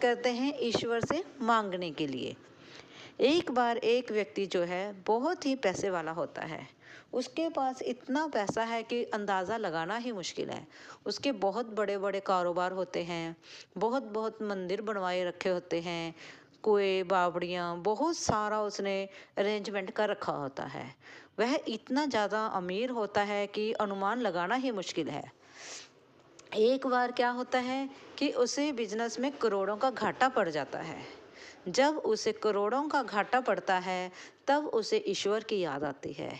करते हैं ईश्वर से मांगने के लिए। एक बार एक व्यक्ति जो है बहुत ही पैसे वाला होता है। उसके पास इतना पैसा है कि अंदाज़ा लगाना ही मुश्किल है। उसके बहुत बड़े बड़े कारोबार होते हैं, बहुत बहुत मंदिर बनवाए रखे होते हैं, कुएं बावड़ियाँ बहुत सारा उसने अरेंजमेंट कर रखा होता है। वह इतना ज़्यादा अमीर होता है कि अनुमान लगाना ही मुश्किल है। एक बार क्या होता है कि उसे बिजनेस में करोड़ों का घाटा पड़ जाता है। जब उसे करोड़ों का घाटा पड़ता है तब उसे ईश्वर की याद आती है,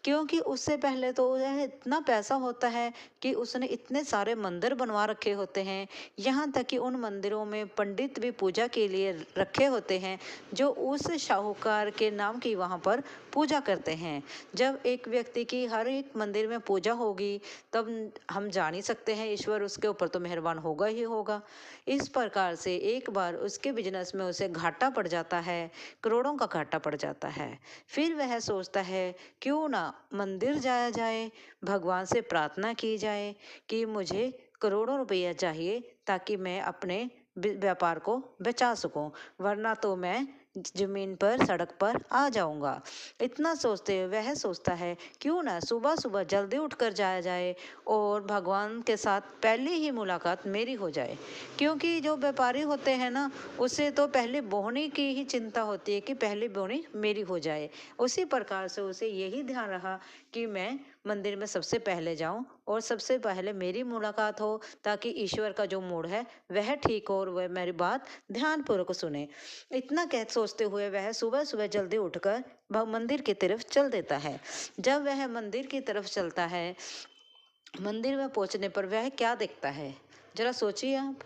क्योंकि उससे पहले तो वह इतना पैसा होता है कि उसने इतने सारे मंदिर बनवा रखे होते हैं। यहाँ तक कि उन मंदिरों में पंडित भी पूजा के लिए रखे होते हैं, जो उस शाहूकार के नाम की वहाँ पर पूजा करते हैं। जब एक व्यक्ति की हर एक मंदिर में पूजा होगी तब हम जान ही सकते हैं ईश्वर उसके ऊपर तो मेहरबान होगा ही होगा। इस प्रकार से एक बार उसके बिजनेस में उसे घाटा पड़ जाता है, करोड़ों का घाटा पड़ जाता है। फिर वह सोचता है क्यों ना मंदिर जाया जाए, भगवान से प्रार्थना की जाए कि मुझे करोड़ों रुपया चाहिए ताकि मैं अपने व्यापार को बचा सकूं, वरना तो मैं जमीन पर सड़क पर आ जाऊंगा। इतना सोचते हुए वह सोचता है क्यों ना सुबह सुबह जल्दी उठकर जाया जाए और भगवान के साथ पहले ही मुलाकात मेरी हो जाए। क्योंकि जो व्यापारी होते हैं ना, उसे तो पहले बोहनी की ही चिंता होती है कि पहले बोहनी मेरी हो जाए। उसी प्रकार से उसे यही ध्यान रहा कि मैं मंदिर में सबसे पहले जाऊं और सबसे पहले मेरी मुलाकात हो, ताकि ईश्वर का जो मूड है वह ठीक हो और वह मेरी बात ध्यानपूर्वक सुने। इतना कह सोचते हुए वह सुबह सुबह जल्दी उठकर मंदिर की तरफ चल देता है। जब वह मंदिर की तरफ चलता है, मंदिर में पहुंचने पर वह क्या देखता है, जरा सोचिए आप।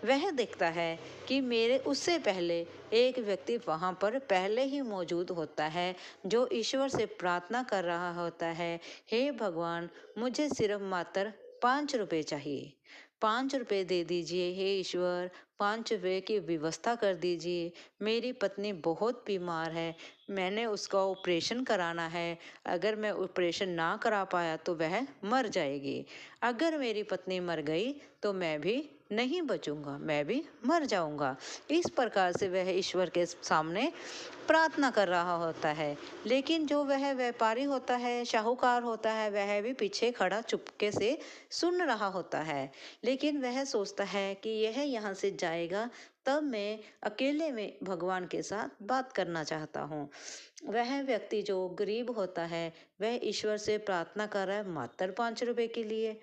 वह देखता है कि मेरे उससे पहले एक व्यक्ति वहां पर पहले ही मौजूद होता है, जो ईश्वर से प्रार्थना कर रहा होता है, हे भगवान, मुझे सिर्फ मात्र 5 रुपए चाहिए। 5 रुपए दे दीजिए हे ईश्वर, 5 रुपए की व्यवस्था कर दीजिए। मेरी पत्नी बहुत बीमार है, मैंने उसका ऑपरेशन कराना है। अगर मैं ऑपरेशन ना करा पाया तो वह मर जाएगी। अगर मेरी पत्नी मर गई तो मैं भी नहीं बचूंगा, मैं भी मर जाऊंगा। इस प्रकार से वह ईश्वर के सामने प्रार्थना कर रहा होता है। लेकिन जो वह व्यापारी होता है, शाहूकार होता है, वह भी पीछे खड़ा चुपके से सुन रहा होता है। लेकिन वह सोचता है कि यह यहाँ से जाएगा तब मैं अकेले में भगवान के साथ बात करना चाहता हूँ। वह व्यक्ति जो गरीब होता है वह ईश्वर से प्रार्थना कर रहा है मात्र 5 रुपए के लिए।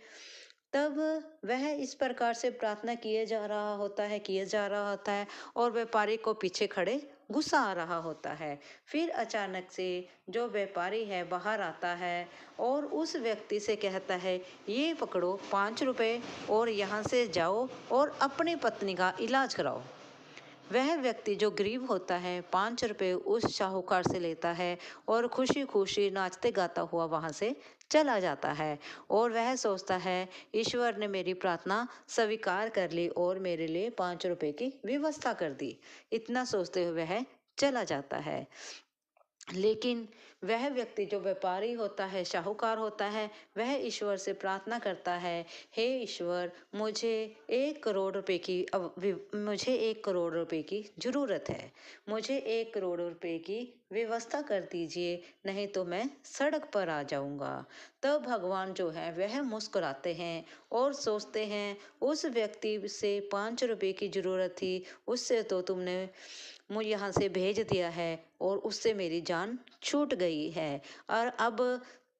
तब वह इस प्रकार से प्रार्थना किए जा रहा होता है और व्यापारी को पीछे खड़े गुस्सा आ रहा होता है। फिर अचानक से जो व्यापारी है बाहर आता है और उस व्यक्ति से कहता है, ये पकड़ो 5 रुपए और यहाँ से जाओ और अपनी पत्नी का इलाज कराओ। वह व्यक्ति जो गरीब होता है 5 रुपए उस शाहूकार से लेता है और खुशी खुशी नाचते गाता हुआ वहां से चला जाता है। और वह सोचता है ईश्वर ने मेरी प्रार्थना स्वीकार कर ली और मेरे लिए 5 रुपए की व्यवस्था कर दी। इतना सोचते हुए वह चला जाता है। लेकिन वह व्यक्ति जो व्यापारी होता है, शाहूकार होता है, वह ईश्वर से प्रार्थना करता है, हे ईश्वर, मुझे 1 करोड़ रुपए की ज़रूरत है। मुझे 1 करोड़ रुपए की व्यवस्था कर दीजिए, नहीं तो मैं सड़क पर आ जाऊंगा। तब भगवान जो है वह मुस्कुराते हैं और सोचते हैं, उस व्यक्ति से 5 रुपए की ज़रूरत थी, उससे तो तुमने मुझे यहाँ से भेज दिया है और उससे मेरी जान छूट गई है। और अब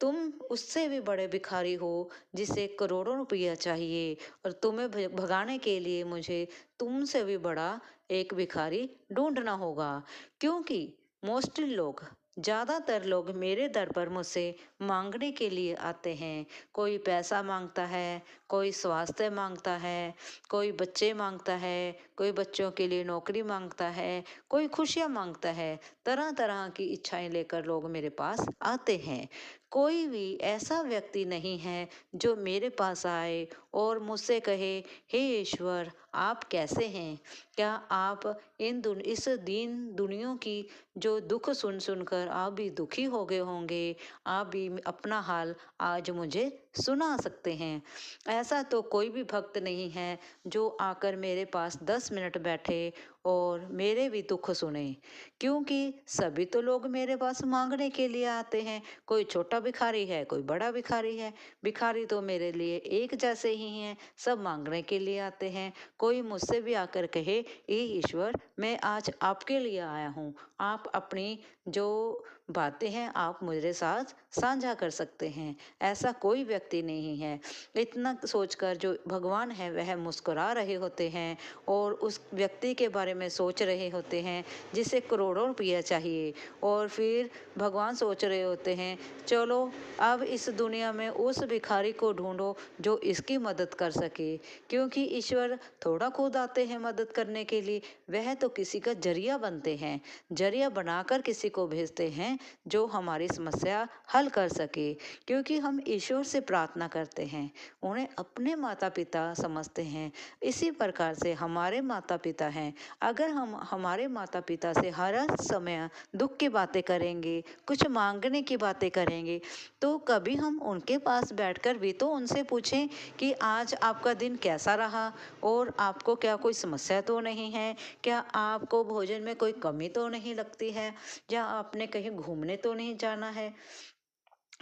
तुम उससे भी बड़े भिखारी हो जिसे करोड़ों रुपया चाहिए, और तुम्हें भगाने के लिए मुझे तुमसे भी बड़ा एक भिखारी ढूंढना होगा। क्योंकि मोस्टली लोग, ज़्यादातर लोग मेरे दर पर मुझसे मांगने के लिए आते हैं। कोई पैसा मांगता है, कोई स्वास्थ्य मांगता है, कोई बच्चे मांगता है, कोई बच्चों के लिए नौकरी मांगता है, कोई खुशियाँ मांगता है। तरह तरह की इच्छाएं लेकर लोग मेरे पास आते हैं। कोई भी ऐसा व्यक्ति नहीं है जो मेरे पास आए और मुझसे कहे, हे ईश्वर, आप कैसे हैं? क्या आप इस दीन दुनिया की जो दुख सुन सुनकर आप भी दुखी हो गए होंगे, आप भी अपना हाल आज मुझे सुना सकते हैं। ऐसा तो कोई भी भक्त नहीं है जो आकर मेरे पास 10 मिनट बैठे और मेरे भी दुख सुने, क्योंकि सभी तो लोग मेरे पास मांगने के लिए आते हैं। कोई छोटा भिखारी है, कोई बड़ा भिखारी है। भिखारी तो मेरे लिए एक जैसे ही हैं, सब मांगने के लिए आते हैं। कोई मुझसे भी आकर कहे, ए ईश्वर, मैं आज आपके लिए आया हूँ, आप अपनी जो बातें हैं आप मेरे साथ साझा कर सकते हैं। ऐसा कोई व्यक्ति नहीं है। इतना सोचकर जो भगवान है वह मुस्कुरा रहे होते हैं और उस व्यक्ति के बारे में सोच रहे होते हैं जिसे करोड़ों रुपया चाहिए, और फिर भगवान सोच रहे होते हैं, चलो अब इस दुनिया में उस भिखारी को ढूंढो जो इसकी मदद कर सके, क्योंकि ईश्वर थोड़ा खुद आते हैं मदद करने के लिए, वह तो किसी का जरिया बनते हैं, जरिया बनाकर किसी को भेजते हैं जो हमारी समस्या हल कर सके। क्योंकि हम ईश्वर से प्रार्थना करते हैं, उन्हें अपने माता पिता समझते हैं। इसी प्रकार से हमारे माता पिता हैं। अगर हम हमारे माता पिता से हर समय दुख की बातें करेंगे, कुछ मांगने की बातें करेंगे, तो कभी हम उनके पास बैठकर भी तो उनसे पूछें कि आज आपका दिन कैसा रहा और आपको क्या कोई समस्या तो नहीं है, क्या आपको भोजन में कोई कमी तो नहीं लगती है, या आपने कहीं घूमने तो नहीं जाना है,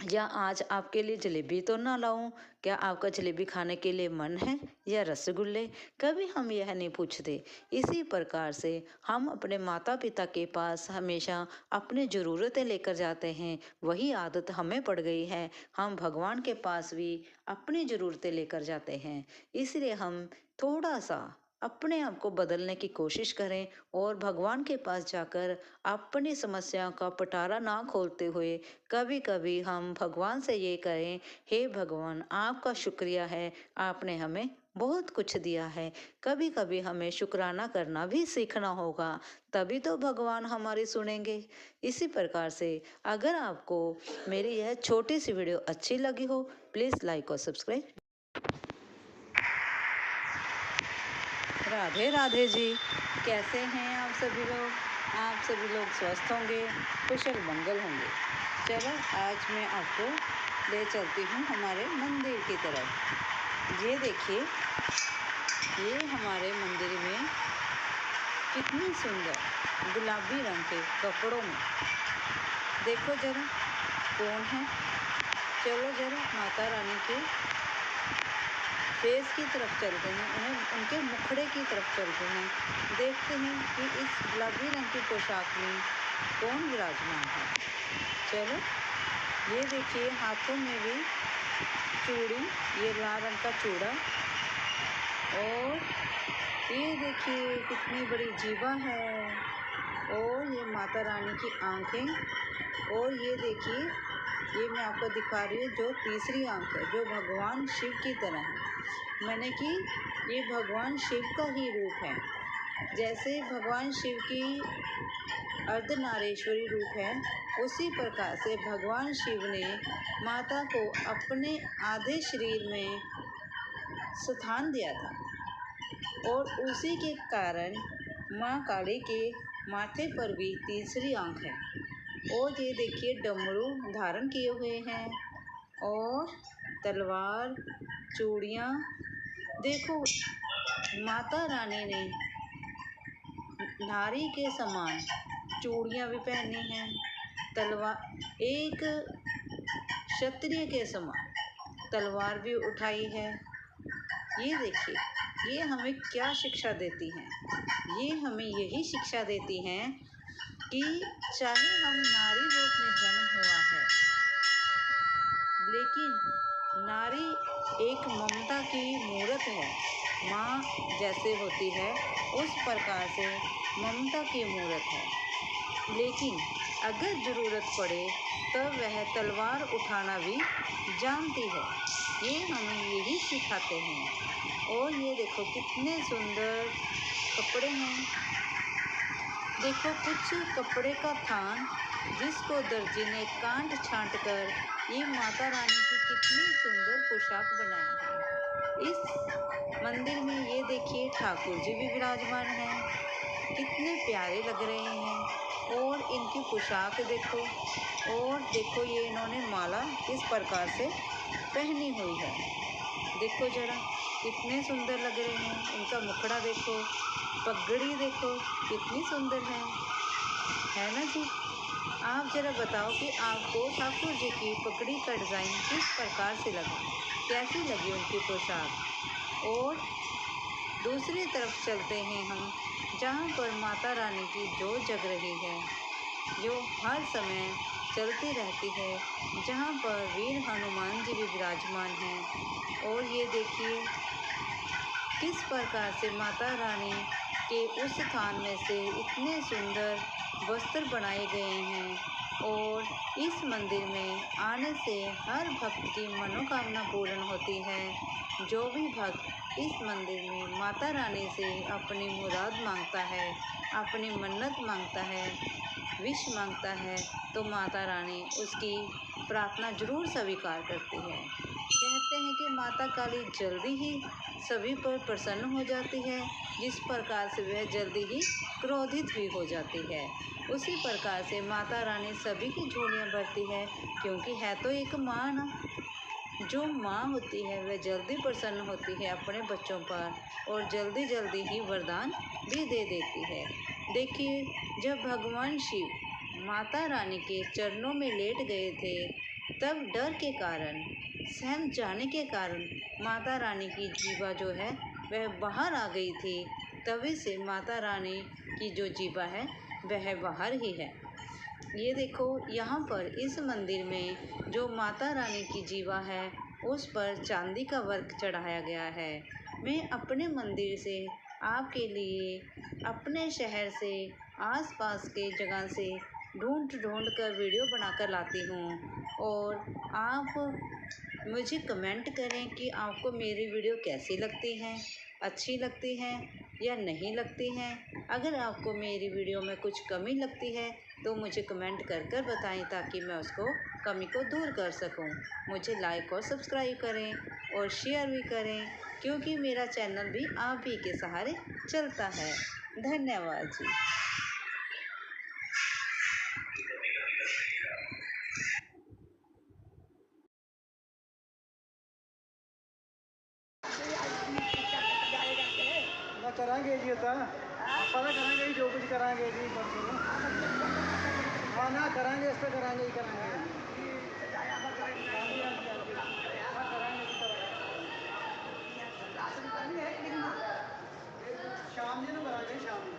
या आज आपके लिए जलेबी तो ना लाऊं, क्या आपका जलेबी खाने के लिए मन है या रसगुल्ले। कभी हम यह नहीं पूछते। इसी प्रकार से हम अपने माता पिता के पास हमेशा अपनी ज़रूरतें लेकर जाते हैं। वही आदत हमें पड़ गई है, हम भगवान के पास भी अपनी ज़रूरतें लेकर जाते हैं। इसलिए हम थोड़ा सा अपने आप को बदलने की कोशिश करें और भगवान के पास जाकर अपनी समस्याओं का पिटारा ना खोलते हुए कभी कभी हम भगवान से ये करें, हे भगवान, आपका शुक्रिया है, आपने हमें बहुत कुछ दिया है। कभी कभी हमें शुक्राना करना भी सीखना होगा, तभी तो भगवान हमारी सुनेंगे। इसी प्रकार से अगर आपको मेरी यह छोटी सी वीडियो अच्छी लगी हो, प्लीज़ लाइक और सब्सक्राइब। राधे राधे जी, कैसे हैं आप सभी लोग? आप सभी लोग स्वस्थ होंगे, कुशल मंगल होंगे। चलो आज मैं आपको ले चलती हूँ हमारे मंदिर की तरफ। ये देखिए, ये हमारे मंदिर में कितनी सुंदर गुलाबी रंग के कपड़ों में, देखो जरा कौन है। चलो जरा माता रानी के फेस की तरफ चलते हैं, उन्हें उनके मुखड़े की तरफ चलते हैं, देखते हैं कि इस गुलाबी रंग की पोशाक में कौन विराजमान है। चलो ये देखिए, हाथों में भी चूड़ी, ये लाल रंग का चूड़ा, और ये देखिए कितनी बड़ी जीवा है, और ये माता रानी की आंखें, और ये देखिए, ये मैं आपको दिखा रही हूँ जो तीसरी आंख है, जो भगवान शिव की तरह है। मैंने कि ये भगवान शिव का ही रूप है। जैसे भगवान शिव की अर्धनारीश्वरी रूप है, उसी प्रकार से भगवान शिव ने माता को अपने आधे शरीर में स्थान दिया था, और उसी के कारण माँ काली के माथे पर भी तीसरी आंख है। और ये देखिए डमरू धारण किए हुए हैं, और तलवार, चूड़ियाँ, देखो माता रानी ने नारी के समान चूड़ियाँ भी पहनी हैं, तलवार, एक क्षत्रिय के समान तलवार भी उठाई है। ये देखिए, ये हमें क्या शिक्षा देती हैं? ये हमें यही शिक्षा देती हैं कि चाहे हम नारी रूप में जन्म हुआ है, लेकिन नारी एक ममता की मूर्त है। माँ जैसे होती है उस प्रकार से ममता की मूर्त है, लेकिन अगर ज़रूरत पड़े तब वह तलवार उठाना भी जानती है। ये हमें यही सिखाते हैं। और ये देखो कितने सुंदर कपड़े हैं। देखो कुछ कपड़े का थान जिसको दर्जी ने काट छांट कर ये माता रानी की कितनी सुंदर पोशाक बनाई है। इस मंदिर में ये देखिए ठाकुर जी भी विराजमान हैं, कितने प्यारे लग रहे हैं। और इनकी पोशाक देखो, और देखो ये इन्होंने माला किस प्रकार से पहनी हुई है। देखो जरा कितने सुंदर लग रहे हैं। इनका मुखड़ा देखो, पगड़ी देखो कितनी सुंदर है ना जी। आप जरा बताओ कि आपको ठाकुर जी की पगड़ी का डिज़ाइन किस प्रकार से लगा, कैसी लगी उनकी पोशाक। और दूसरी तरफ चलते हैं हम, जहाँ पर माता रानी की जोत जग रही है, जो हर समय चलती रहती है, जहाँ पर वीर हनुमान जी भी विराजमान हैं। और ये देखिए किस प्रकार से माता रानी के उस स्थान में से इतने सुंदर वस्त्र बनाए गए हैं। और इस मंदिर में आने से हर भक्त की मनोकामना पूर्ण होती है। जो भी भक्त इस मंदिर में माता रानी से अपनी मुराद मांगता है, अपनी मन्नत मांगता है, विश मांगता है, तो माता रानी उसकी प्रार्थना जरूर स्वीकार करती है। कहते हैं कि माता काली जल्दी ही सभी पर प्रसन्न हो जाती है, जिस प्रकार से वह जल्दी ही क्रोधित भी हो जाती है। उसी प्रकार से माता रानी सभी की झोलियाँ भरती है, क्योंकि है तो एक माँ ना। जो माँ होती है वह जल्दी प्रसन्न होती है अपने बच्चों पर, और जल्दी जल्दी ही वरदान भी दे देती है। देखिए जब भगवान शिव माता रानी के चरणों में लेट गए थे, तब डर के कारण, सहम जाने के कारण माता रानी की जीवा जो है वह बाहर आ गई थी। तभी से माता रानी की जो जीवा है वह बाहर ही है। ये देखो यहाँ पर इस मंदिर में जो माता रानी की जीवा है उस पर चांदी का वर्क चढ़ाया गया है। मैं अपने मंदिर से आपके लिए, अपने शहर से, आसपास के जगह से ढूंढ कर वीडियो बनाकर लाती हूँ। और आप मुझे कमेंट करें कि आपको मेरी वीडियो कैसी लगती हैं, अच्छी लगती हैं या नहीं लगती हैं। अगर आपको मेरी वीडियो में कुछ कमी लगती है तो मुझे कमेंट कर बताएं, ताकि मैं उसको कमी को दूर कर सकूं। मुझे लाइक और सब्सक्राइब करें और शेयर भी करें, क्योंकि मेरा चैनल भी आप ही के सहारे चलता है। धन्यवाद जी। करांगे जी होता पता करांगे जो कुछ करांगे जी हाँ ना करांगे इस पर करांगे ही करांगे शाम जी करांगे शाम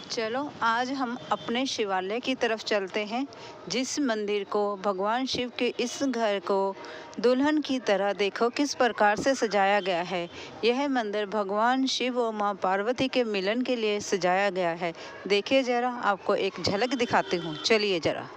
चलो आज हम अपने शिवालय की तरफ चलते हैं, जिस मंदिर को, भगवान शिव के इस घर को दुल्हन की तरह देखो किस प्रकार से सजाया गया है। यह मंदिर भगवान शिव और माँ पार्वती के मिलन के लिए सजाया गया है। देखिए जरा, आपको एक झलक दिखाती हूँ, चलिए जरा।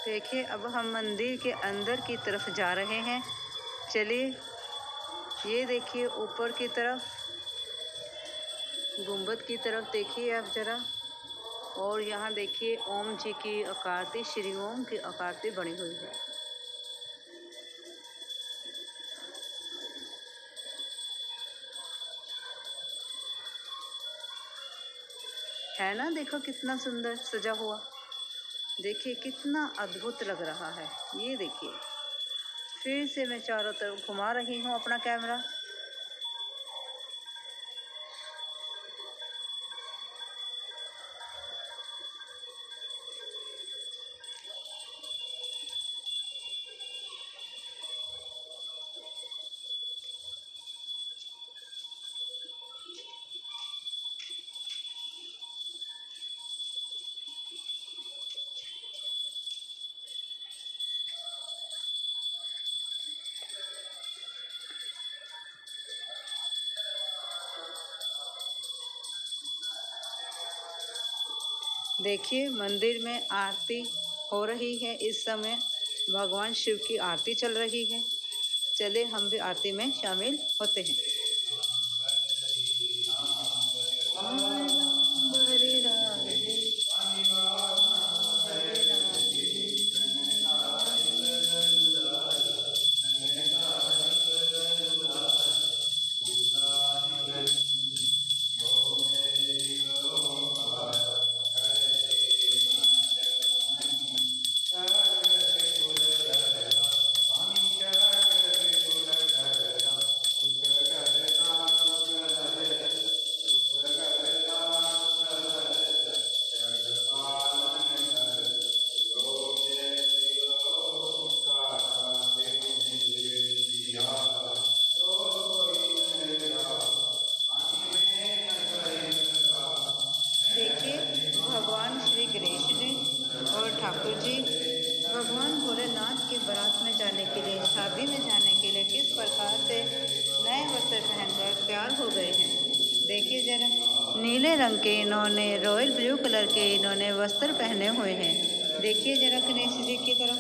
देखिए अब हम मंदिर के अंदर की तरफ जा रहे हैं। चलिए, ये देखिए ऊपर की तरफ, गुंबद की तरफ देखिए आप जरा। और यहाँ देखिए ओम जी की आकृति, श्री ओम की आकृति बनी हुई है ना। देखो कितना सुंदर सजा हुआ, देखिए कितना अद्भुत लग रहा है। ये देखिए, फिर से मैं चारों तरफ घुमा रही हूँ अपना कैमरा। देखिए मंदिर में आरती हो रही है। इस समय भगवान शिव की आरती चल रही है। चले हम भी आरती में शामिल होते हैं। हरे राधे, हरे राधे। देखिए भगवान श्री गणेश जी और ठाकुर जी भगवान भोलेनाथ की बारात में जाने के लिए, शादी में जाने के लिए किस प्रकार से नए वस्त्र पहनकर तैयार हो गए हैं। देखिए जरा, नीले रंग के इन्होंने रॉयल ब्लू कलर के इन्होंने वस्त्र पहने हुए हैं। देखिए जरा गणेश जी की तरफ।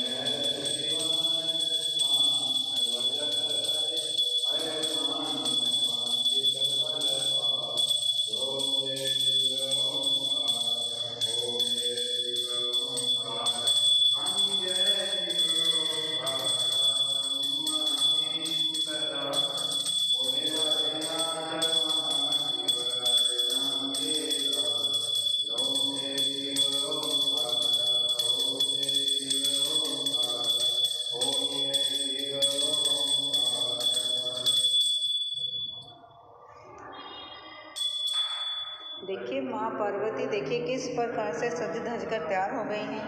देखिए माँ पार्वती देखिए किस प्रकार से सज धज कर तैयार हो गई हैं।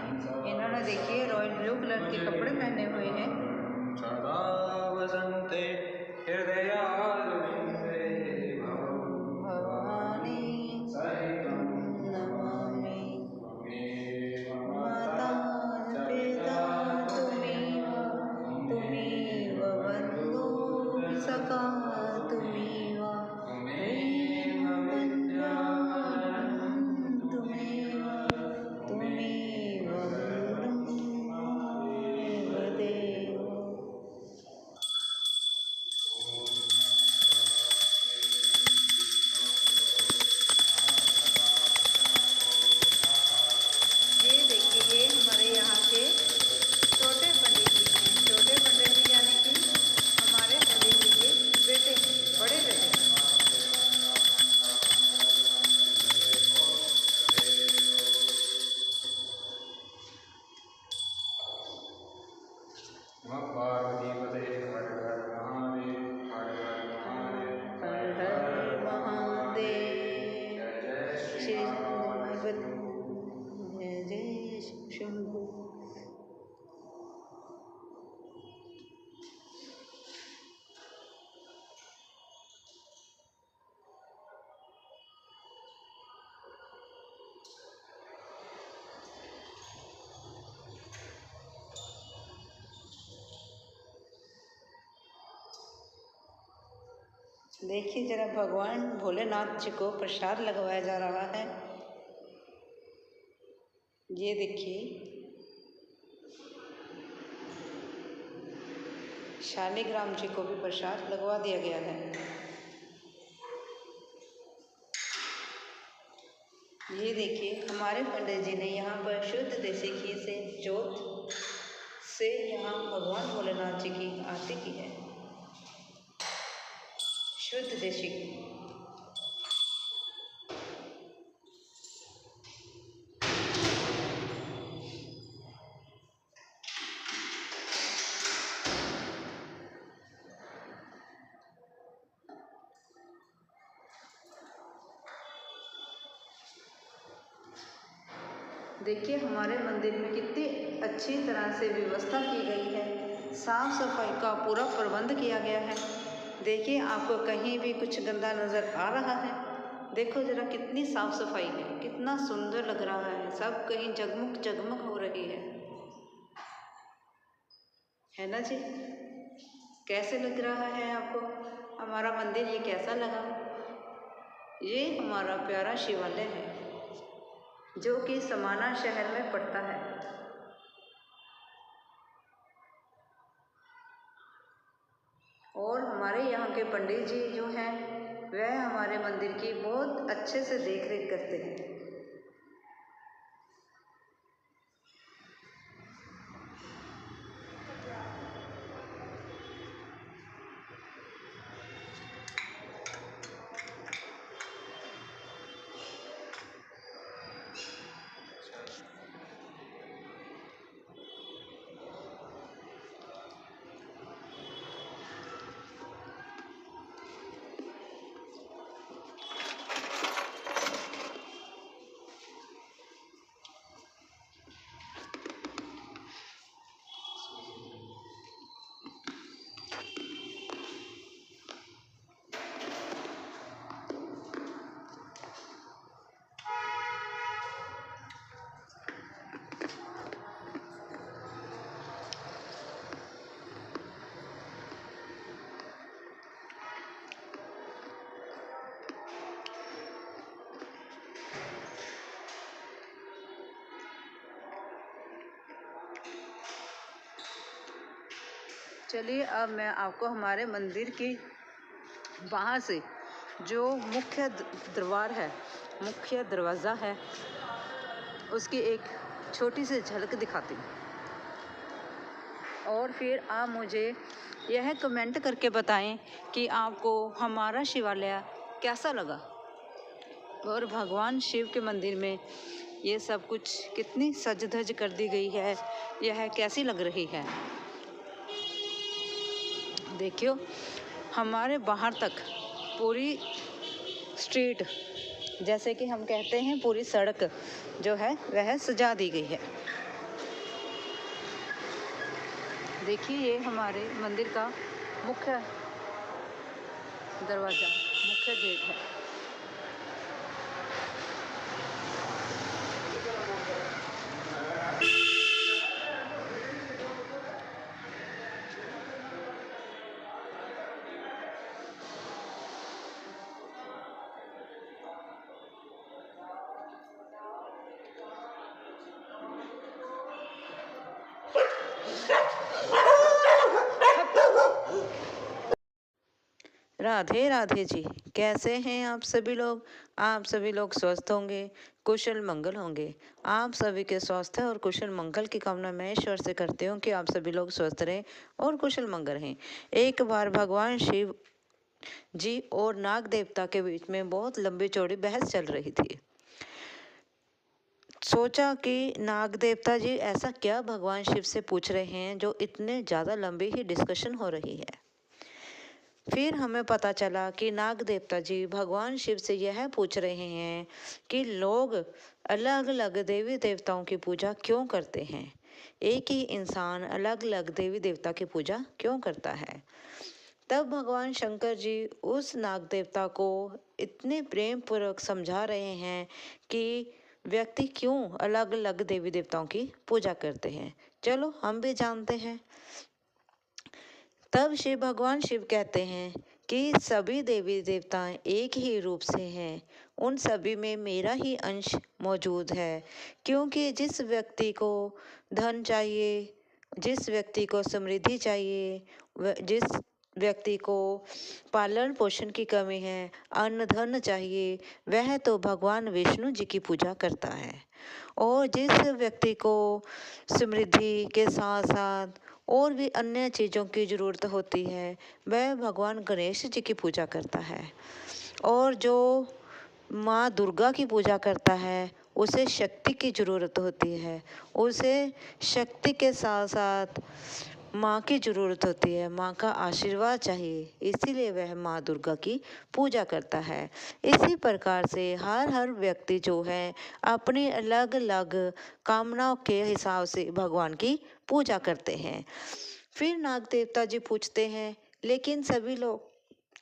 इन्होंने देखिए रॉयल ब्लू कलर के कपड़े पहने हुए हैं। सदा वसन्ते हृदयारविन्दे भवानी नमामि माता पिता तुमेव बन्धु सखा तुमेव प्रेम विद्याधरं तुमेव गुरुमेव देवो। ये देखिए ये हमारे यहाँ के छोटे पंडित जी हैं। छोटे पंडित जी यानी कि हमारे पंडित जी के बेटे हैं, बड़े बेटे हैं। पार्वतीपते हर हर महादेव, हर हर महादेव, हर हर महादेव। जय जय श्री श्री महादेव। जय जय शंभु। देखिए जरा भगवान भोलेनाथ जी को प्रसाद लगवाया जा रहा है। ये देखिए शालिग्राम जी को भी प्रसाद लगवा दिया गया है। ये देखिए हमारे पंडित जी ने यहाँ पर शुद्ध देसी घी से जोत से यहाँ भगवान भोलेनाथ जी की आरती की है। शुद्ध देसी घी। देखिए हमारे मंदिर में कितनी अच्छी तरह से व्यवस्था की गई है। साफ सफाई का पूरा प्रबंध किया गया है। देखिए आपको कहीं भी कुछ गंदा नज़र आ रहा है? देखो ज़रा कितनी साफ सफाई है, कितना सुंदर लग रहा है। सब कहीं जगमग जगमग हो रही है ना जी? कैसे लग रहा है आपको हमारा मंदिर? ये कैसा लगा? ये हमारा प्यारा शिवालय है। जो कि समाना शहर में पड़ता है। और हमारे यहाँ के पंडित जी जो हैं वह हमारे मंदिर की बहुत अच्छे से देख रेख करते हैं। चलिए अब मैं आपको हमारे मंदिर की बाहर से जो मुख्य द्वार है, मुख्य दरवाज़ा है, उसकी एक छोटी सी झलक दिखाती हूँ। और फिर आप मुझे यह कमेंट करके बताएं कि आपको हमारा शिवालय कैसा लगा और भगवान शिव के मंदिर में ये सब कुछ कितनी सज धज कर दी गई है, यह कैसी लग रही है। देखियो हमारे बाहर तक पूरी स्ट्रीट, जैसे कि हम कहते हैं पूरी सड़क जो है वह सजा दी गई है। देखिए ये हमारे मंदिर का मुख्य दरवाज़ा, मुख्य गेट है। राधे राधे जी, कैसे हैं आप सभी लोग? आप सभी लोग स्वस्थ होंगे, कुशल मंगल होंगे। आप सभी के स्वास्थ्य और कुशल मंगल की कामना मैं ईश्वर से करती हूँ कि आप सभी लोग स्वस्थ रहें और कुशल मंगल रहें। एक बार भगवान शिव जी और नाग देवता के बीच में बहुत लंबी चौड़ी बहस चल रही थी। सोचा कि नाग देवता जी ऐसा क्या भगवान शिव से पूछ रहे हैं जो इतने ज़्यादा लंबी ही डिस्कशन हो रही है। फिर हमें पता चला कि नाग देवता जी भगवान शिव से यह पूछ रहे हैं कि लोग अलग अलग देवी देवताओं की पूजा क्यों करते हैं, एक ही इंसान अलग अलग देवी देवता की पूजा क्यों करता है। तब भगवान शंकर जी उस नाग देवता को इतने प्रेम पूर्वक समझा रहे हैं कि व्यक्ति क्यों अलग अलग देवी देवताओं की पूजा करते हैं। चलो हम भी जानते हैं। तब शिव भगवान शिव कहते हैं कि सभी देवी देवता एक ही रूप से हैं, उन सभी में मेरा ही अंश मौजूद है। क्योंकि जिस व्यक्ति को धन चाहिए, जिस व्यक्ति को समृद्धि चाहिए, जिस व्यक्ति को पालन पोषण की कमी है, अन्न धन चाहिए, वह तो भगवान विष्णु जी की पूजा करता है। और जिस व्यक्ति को समृद्धि के साथ साथ और भी अन्य चीज़ों की ज़रूरत होती है, वह भगवान गणेश जी की पूजा करता है। और जो माँ दुर्गा की पूजा करता है उसे शक्ति की ज़रूरत होती है, उसे शक्ति के साथ साथ माँ की ज़रूरत होती है, माँ का आशीर्वाद चाहिए, इसीलिए वह माँ दुर्गा की पूजा करता है। इसी प्रकार से हर व्यक्ति जो है अपनी अलग अलग कामनाओं के हिसाब से भगवान की पूजा करते हैं। फिर नाग देवता जी पूछते हैं, लेकिन सभी लोग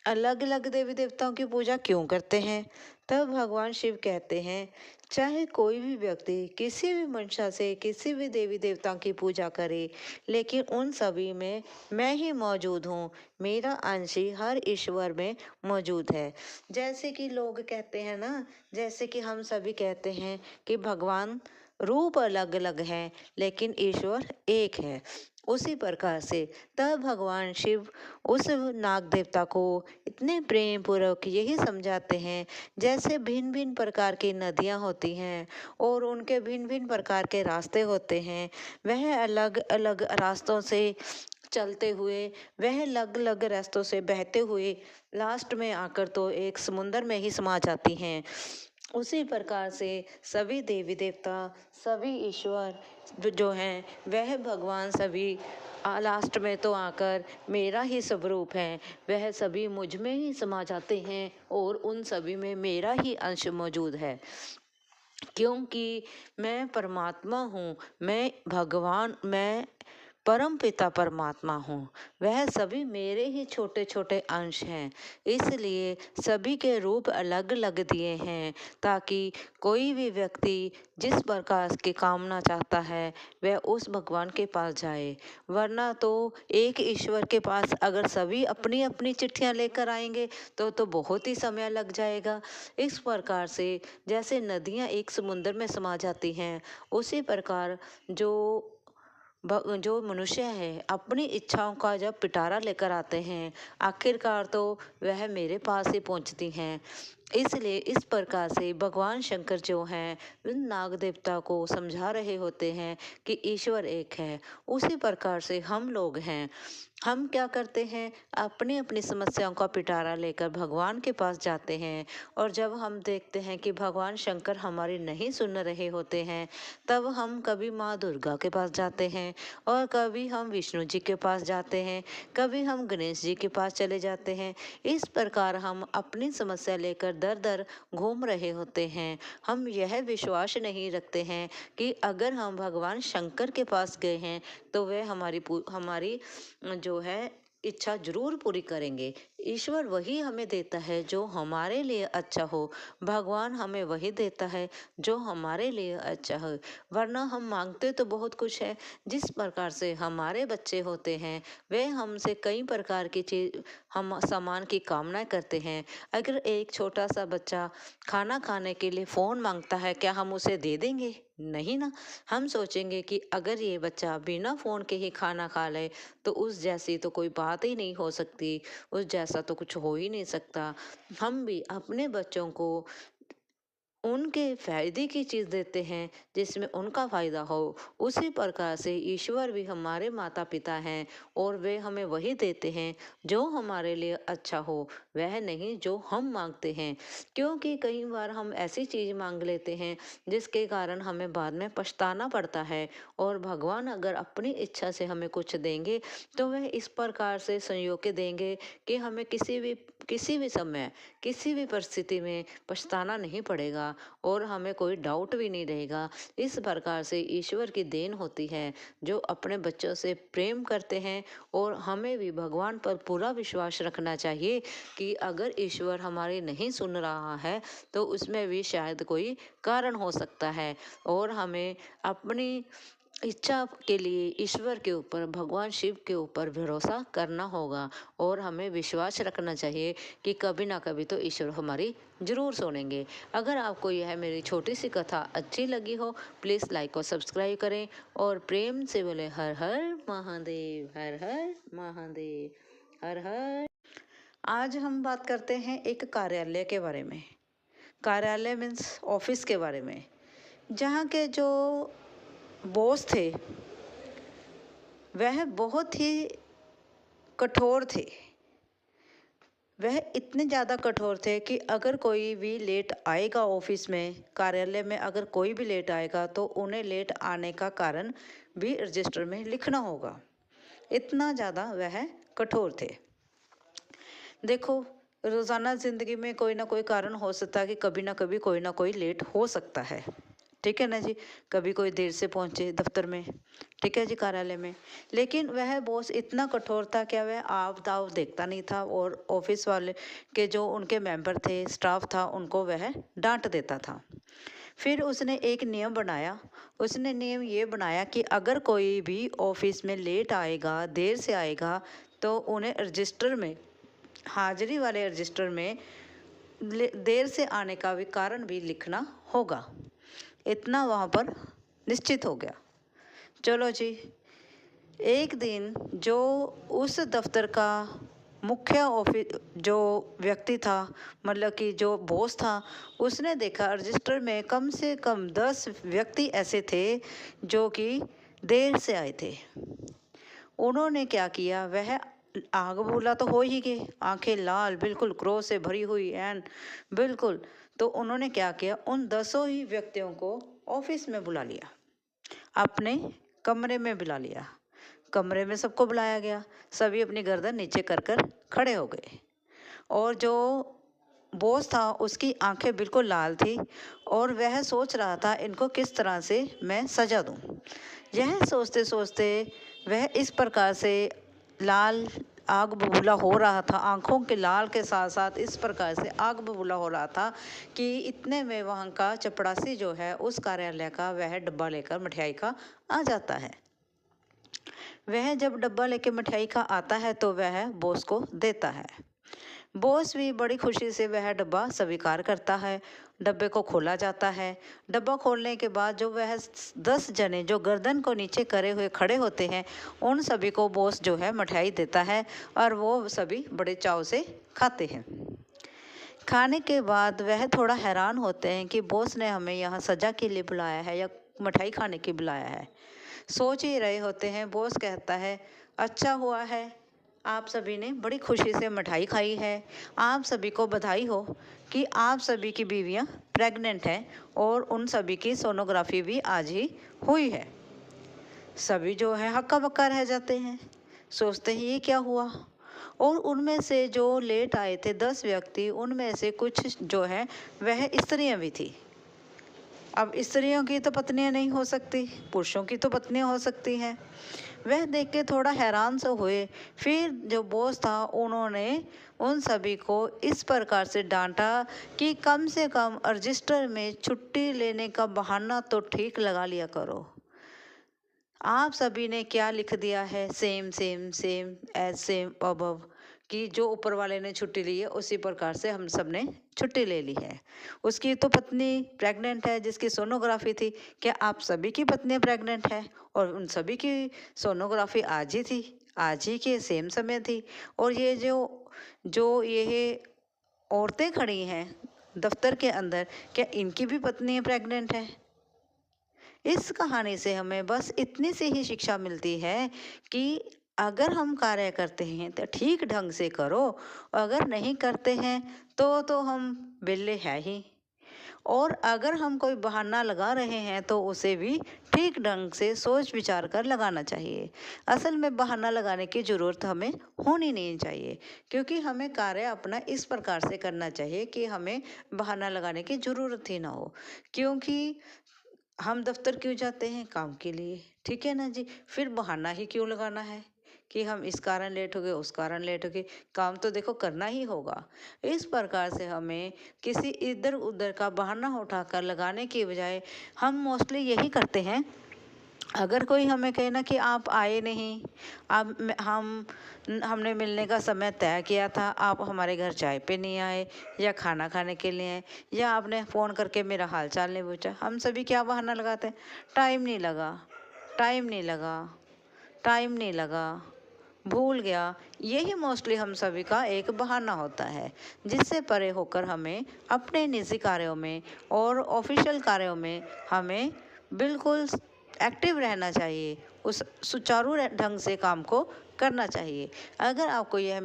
अलग अलग देवी देवताओं की पूजा क्यों करते हैं? तब भगवान शिव कहते हैं, चाहे कोई भी व्यक्ति किसी भी मंशा से किसी भी देवी देवताओं की पूजा करे, लेकिन उन सभी में मैं ही मौजूद हूँ। मेरा अंश ही हर ईश्वर में मौजूद है। जैसे कि लोग कहते हैं ना, जैसे कि हम सभी कहते हैं कि भगवान रूप अलग अलग हैं लेकिन ईश्वर एक है। उसी प्रकार से तब भगवान शिव उस नाग देवता को इतने प्रेम पूर्वक यही समझाते हैं, जैसे भिन्न भिन्न प्रकार की नदियाँ होती हैं और उनके भिन्न भिन्न प्रकार के रास्ते होते हैं, वह अलग अलग रास्तों से चलते हुए, वह अलग अलग रास्तों से बहते हुए लास्ट में आकर तो एक समुंदर में ही समा जाती हैं। उसी प्रकार से सभी देवी देवता, सभी ईश्वर जो हैं वह भगवान सभी लास्ट में तो आकर मेरा ही स्वरूप है, वह सभी मुझ में ही समा जाते हैं और उन सभी में मेरा ही अंश मौजूद है। क्योंकि मैं परमात्मा हूँ, मैं भगवान, मैं परम पिता परमात्मा हूँ, वह सभी मेरे ही छोटे छोटे अंश हैं। इसलिए सभी के रूप अलग अलग दिए हैं ताकि कोई भी व्यक्ति जिस प्रकार की कामना चाहता है वह उस भगवान के पास जाए। वरना तो एक ईश्वर के पास अगर सभी अपनी अपनी चिट्ठियां लेकर आएंगे तो बहुत ही समय लग जाएगा। इस प्रकार से जैसे नदियां एक समुद्र में समा जाती हैं, उसी प्रकार जो मनुष्य है अपनी इच्छाओं का जब पिटारा लेकर आते हैं, आखिरकार तो वह मेरे पास ही पहुंचती हैं। इसलिए इस प्रकार से भगवान शंकर जो हैं उन नाग देवता को समझा रहे होते हैं कि ईश्वर एक है। उसी प्रकार से हम लोग हैं, हम क्या करते हैं, अपनी अपनी समस्याओं का पिटारा लेकर भगवान के पास जाते हैं और जब हम देखते हैं कि भगवान शंकर हमारी नहीं सुन रहे होते हैं, तब हम कभी माँ दुर्गा के पास जाते हैं और कभी हम विष्णु जी के पास जाते हैं, कभी हम गणेश जी के पास चले जाते हैं। इस प्रकार हम अपनी समस्या लेकर दर दर घूम रहे होते हैं। हम यह विश्वास नहीं रखते हैं कि अगर हम भगवान शंकर के पास गए हैं तो वे हमारी जो है इच्छा जरूर पूरी करेंगे। ईश्वर वही हमें देता है जो हमारे लिए अच्छा हो, भगवान हमें वही देता है जो हमारे लिए अच्छा हो। वरना हम मांगते तो बहुत कुछ है। जिस प्रकार से हमारे बच्चे होते हैं वे हमसे कई प्रकार की चीज, हम सामान की कामना करते हैं। अगर एक छोटा सा बच्चा खाना खाने के लिए फोन मांगता है, क्या हम उसे दे देंगे? नहीं ना। हम सोचेंगे कि अगर ये बच्चा बिना फोन के ही खाना खा ले तो उस जैसी तो कोई बात ही नहीं हो सकती, उस जैसा तो कुछ हो ही नहीं सकता। हम भी अपने बच्चों को उनके फायदे की चीज देते हैं जिसमें उनका फायदा हो। उसी प्रकार से ईश्वर भी हमारे माता पिता हैं और वे हमें वही देते हैं जो हमारे लिए अच्छा हो, वह नहीं जो हम मांगते हैं। क्योंकि कई बार हम ऐसी चीज मांग लेते हैं जिसके कारण हमें बाद में पछताना पड़ता है। और भगवान अगर अपनी इच्छा से हमें कुछ देंगे तो वह इस प्रकार से संयोग के देंगे कि हमें किसी भी समय, किसी भी परिस्थिति में पछताना नहीं पड़ेगा और हमें कोई डाउट भी नहीं रहेगा। इस प्रकार से ईश्वर की देन होती है जो अपने बच्चों से प्रेम करते हैं। और हमें भी भगवान पर पूरा विश्वास रखना चाहिए कि अगर ईश्वर हमारी नहीं सुन रहा है तो उसमें भी शायद कोई कारण हो सकता है। और हमें अपनी इच्छा के लिए ईश्वर के ऊपर, भगवान शिव के ऊपर भरोसा करना होगा और हमें विश्वास रखना चाहिए कि कभी ना कभी तो ईश्वर हमारी जरूर सुनेंगे। अगर आपको यह मेरी छोटी सी कथा अच्छी लगी हो, प्लीज़ लाइक और सब्सक्राइब करें और प्रेम से बोले हर हर महादेव, हर हर महादेव, हर हर। आज हम बात करते हैं एक कार्यालय के बारे में। कार्यालय मीन्स ऑफिस के बारे में, जहाँ के जो बॉस थे वह बहुत ही कठोर थे। वह इतने ज़्यादा कठोर थे कि अगर कोई भी लेट आएगा ऑफिस में, कार्यालय में अगर कोई भी लेट आएगा तो उन्हें लेट आने का कारण भी रजिस्टर में लिखना होगा। इतना ज़्यादा वह कठोर थे। देखो, रोज़ाना ज़िंदगी में कोई ना कोई कारण हो सकता है कि कभी ना कभी कोई ना कोई लेट हो सकता है। ठीक है ना जी। कभी कोई देर से पहुंचे दफ्तर में, ठीक है जी, कार्यालय में। लेकिन वह बॉस इतना कठोर था क्या वह आव दाव देखता नहीं था, और ऑफिस वाले के जो उनके मेंबर थे, स्टाफ था, उनको वह डांट देता था। फिर उसने एक नियम बनाया। उसने नियम ये बनाया कि अगर कोई भी ऑफिस में लेट आएगा, देर से आएगा, तो उन्हें रजिस्टर में, हाजिरी वाले रजिस्टर में देर से आने का भी कारण भी लिखना होगा। इतना वहाँ पर निश्चित हो गया। चलो जी, एक दिन जो उस दफ्तर का मुख्य ऑफिस जो व्यक्ति था, मतलब कि जो बॉस था, उसने देखा रजिस्टर में कम से कम 10 व्यक्ति ऐसे थे जो कि देर से आए थे। उन्होंने क्या किया, वह आग बबूला तो हो ही गए, आंखें लाल, बिल्कुल क्रोध से भरी हुई एंड बिल्कुल। तो उन्होंने क्या किया, उन 10 ही व्यक्तियों को ऑफिस में बुला लिया, अपने कमरे में बुला लिया। कमरे में सबको बुलाया गया, सभी अपनी गर्दन नीचे कर कर खड़े हो गए, और जो बॉस था उसकी आंखें बिल्कुल लाल थी, और वह सोच रहा था इनको किस तरह से मैं सजा दूं। यह सोचते सोचते वह इस प्रकार से लाल आग बबूला हो रहा था, आंखों के लाल के साथ साथ इस प्रकार से आग बबूला हो रहा था कि इतने में वहाँ का चपरासी जो है उस कार्यालय का, वह डब्बा लेकर मिठाई का आ जाता है। वह जब डब्बा लेके मिठाई का आता है तो वह बॉस को देता है। बॉस भी बड़ी खुशी से वह डब्बा स्वीकार करता है। डब्बे को खोला जाता है। डब्बा खोलने के बाद जो वह 10 जने जो गर्दन को नीचे करे हुए खड़े होते हैं, उन सभी को बॉस जो है मिठाई देता है, और वो सभी बड़े चाव से खाते हैं। खाने के बाद वह थोड़ा हैरान होते हैं कि बॉस ने हमें यहाँ सजा के लिए बुलाया है या मिठाई खाने के बुलाया है। सोच ही रहे होते हैं। बॉस कहता है, अच्छा हुआ है आप सभी ने बड़ी खुशी से मिठाई खाई है। आप सभी को बधाई हो कि आप सभी की बीवियां प्रेग्नेंट हैं, और उन सभी की सोनोग्राफी भी आज ही हुई है। सभी जो है हक्का बक्का रह जाते हैं, सोचते हैं ये क्या हुआ। और उनमें से जो लेट आए थे 10 व्यक्ति, उनमें से कुछ जो है वह स्त्रियां भी थी। अब स्त्रियों की तो पत्नियां नहीं हो सकती, पुरुषों की तो पत्नियां हो सकती हैं। वह देख के थोड़ा हैरान से हुए। फिर जो बॉस था उन्होंने उन सभी को इस प्रकार से डांटा कि कम से कम रजिस्टर में छुट्टी लेने का बहाना तो ठीक लगा लिया करो। आप सभी ने क्या लिख दिया है, same same same as same above, कि जो ऊपर वाले ने छुट्टी ली है उसी प्रकार से हम सब ने छुट्टी ले ली है। उसकी तो पत्नी प्रेग्नेंट है जिसकी सोनोग्राफी थी, क्या आप सभी की पत्नियां प्रेग्नेंट है? और उन सभी की सोनोग्राफी आज ही थी, आज ही के सेम समय थी। और ये जो जो ये औरतें खड़ी हैं दफ्तर के अंदर, क्या इनकी भी पत्नियां प्रेग्नेंट है? इस कहानी से हमें बस इतनी सी ही शिक्षा मिलती है कि अगर हम कार्य करते हैं तो ठीक ढंग से करो, अगर नहीं करते हैं तो हम बिल्ले हैं ही। और अगर हम कोई बहाना लगा रहे हैं तो उसे भी ठीक ढंग से सोच विचार कर लगाना चाहिए। असल में बहाना लगाने की ज़रूरत हमें होनी नहीं चाहिए, क्योंकि हमें कार्य अपना इस प्रकार से करना चाहिए कि हमें बहाना लगाने की ज़रूरत ही ना हो। क्योंकि हम दफ्तर क्यों जाते हैं? काम के लिए, ठीक है ना जी। फिर बहाना ही क्यों लगाना है कि हम इस कारण लेट हो गए, उस कारण लेट हो गए? काम तो देखो करना ही होगा। इस प्रकार से हमें किसी इधर उधर का बहाना उठाकर लगाने की बजाय हम मोस्टली यही करते हैं। अगर कोई हमें कहे ना कि आप आए नहीं, आप हमने मिलने का समय तय किया था, आप हमारे घर चाय पे नहीं आए या खाना खाने के लिए आए, या आपने फ़ोन करके मेरा हाल चाल नहीं पूछा, हम सभी क्या बहाना लगाते हैं? टाइम नहीं लगा, टाइम नहीं लगा, टाइम नहीं लगा, भूल गया। यही मोस्टली हम सभी का एक बहाना होता है, जिससे परे होकर हमें अपने निजी कार्यों में और ऑफिशियल कार्यों में हमें बिल्कुल एक्टिव रहना चाहिए, उस सुचारू ढंग से काम को करना चाहिए। अगर आपको यह